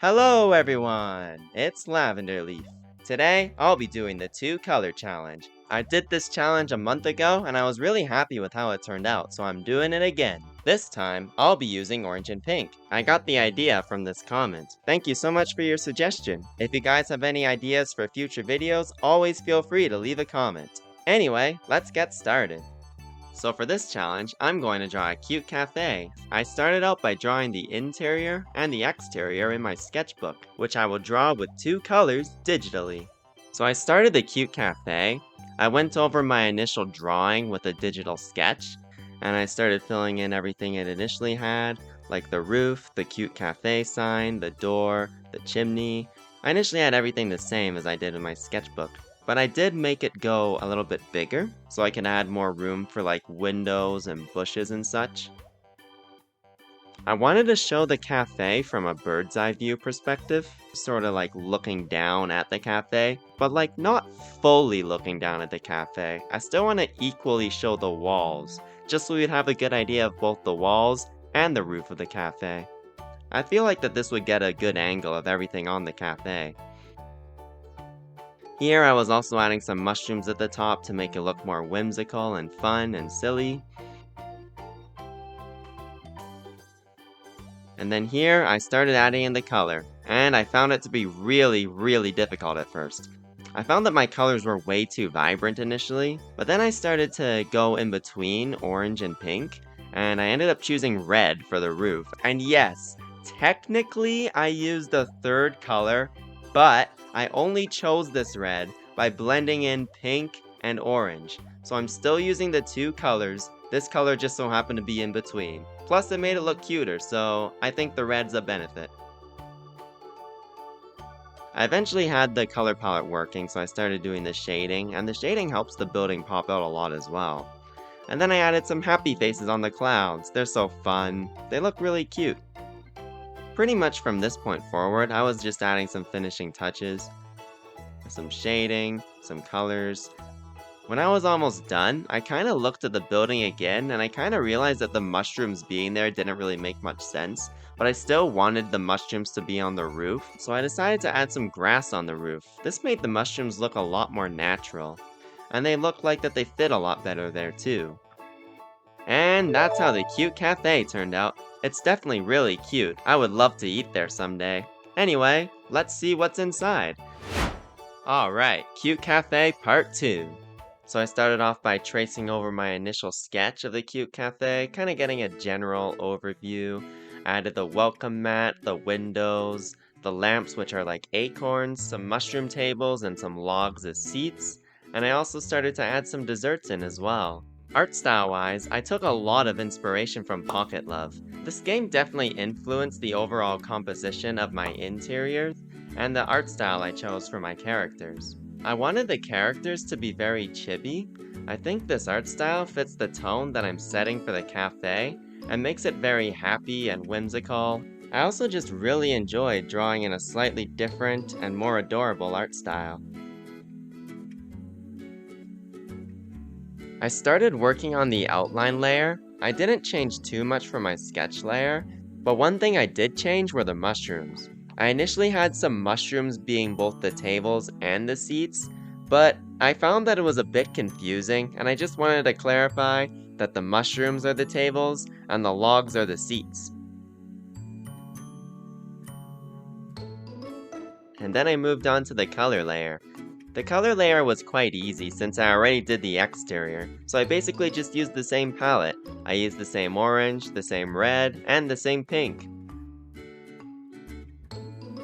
Hello everyone, it's Lavender Leaf. Today, I'll be doing the 2-color challenge. I did this challenge a month ago and I was really happy with how it turned out, so I'm doing it again. This time, I'll be using orange and pink. I got the idea from this comment. Thank you so much for your suggestion. If you guys have any ideas for future videos, always feel free to leave a comment. Anyway, let's get started. So for this challenge, I'm going to draw a cute cafe. I started out by drawing the interior and the exterior in my sketchbook, which I will draw with 2 colors digitally. So I started the cute cafe. I went over my initial drawing with a digital sketch, and I started filling in everything it initially had, like the roof, the cute cafe sign, the door, the chimney. I initially had everything the same as I did in my sketchbook. But I did make it go a little bit bigger, so I can add more room for like windows and bushes and such. I wanted to show the cafe from a bird's eye view perspective, sort of like looking down at the cafe, but like not fully looking down at the cafe. I still want to equally show the walls, just so we'd have a good idea of both the walls and the roof of the cafe. I feel like that this would get a good angle of everything on the cafe. Here I was also adding some mushrooms at the top to make it look more whimsical and fun and silly. And then here I started adding in the color, and I found it to be really difficult at first. I found that my colors were way too vibrant initially, but then I started to go in between orange and pink, and I ended up choosing red for the roof. And yes, technically I used a third color, but I only chose this red by blending in pink and orange. So I'm still using the 2 colors, this color just so happened to be in between. Plus it made it look cuter, so I think the red's a benefit. I eventually had the color palette working, so I started doing the shading, and the shading helps the building pop out a lot as well. And then I added some happy faces on the clouds. They're so fun. They look really cute. Pretty much from this point forward, I was just adding some finishing touches, some shading, some colors. When I was almost done, I kind of looked at the building again, and I kind of realized that the mushrooms being there didn't really make much sense, but I still wanted the mushrooms to be on the roof, so I decided to add some grass on the roof. This made the mushrooms look a lot more natural, and they looked like that they fit a lot better there too. And that's how the cute cafe turned out. It's definitely really cute. I would love to eat there someday. Anyway, let's see what's inside. Alright, cute cafe part 2. So I started off by tracing over my initial sketch of the cute cafe, kind of getting a general overview. Added the welcome mat, the windows, the lamps which are like acorns, some mushroom tables, and some logs as seats. And I also started to add some desserts in as well. Art style wise, I took a lot of inspiration from Pocket Love. This game definitely influenced the overall composition of my interiors and the art style I chose for my characters. I wanted the characters to be very chibi. I think this art style fits the tone that I'm setting for the cafe and makes it very happy and whimsical. I also just really enjoyed drawing in a slightly different and more adorable art style. I started working on the outline layer. I didn't change too much from my sketch layer, but one thing I did change were the mushrooms. I initially had some mushrooms being both the tables and the seats, but I found that it was a bit confusing, and I just wanted to clarify that the mushrooms are the tables and the logs are the seats. And then I moved on to the color layer. The color layer was quite easy since I already did the exterior, so I basically just used the same palette. I used the same orange, the same red, and the same pink.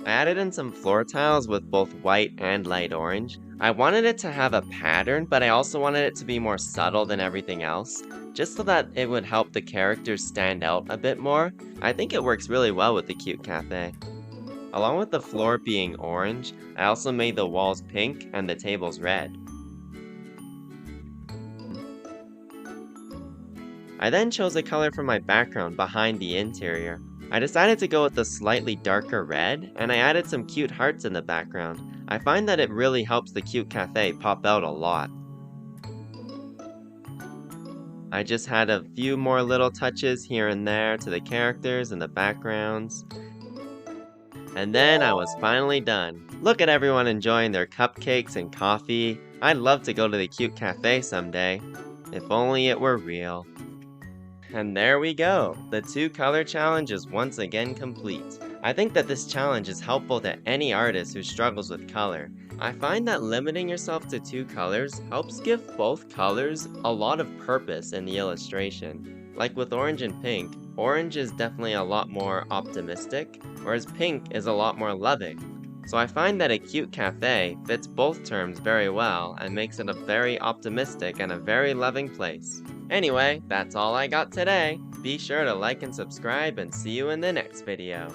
I added in some floor tiles with both white and light orange. I wanted it to have a pattern, but I also wanted it to be more subtle than everything else, just so that it would help the characters stand out a bit more. I think it works really well with the cute cafe. Along with the floor being orange, I also made the walls pink and the tables red. I then chose a color for my background behind the interior. I decided to go with the slightly darker red, and I added some cute hearts in the background. I find that it really helps the cute cafe pop out a lot. I just had a few more little touches here and there to the characters and the backgrounds. And then I was finally done. Look at everyone enjoying their cupcakes and coffee. I'd love to go to the cute cafe someday. If only it were real. And there we go! The 2-color challenge is once again complete. I think that this challenge is helpful to any artist who struggles with color. I find that limiting yourself to 2 colors helps give both colors a lot of purpose in the illustration. Like with orange and pink, orange is definitely a lot more optimistic, whereas pink is a lot more loving. So I find that a cute cafe fits both terms very well and makes it a very optimistic and a very loving place. Anyway, that's all I got today. Be sure to like and subscribe and see you in the next video.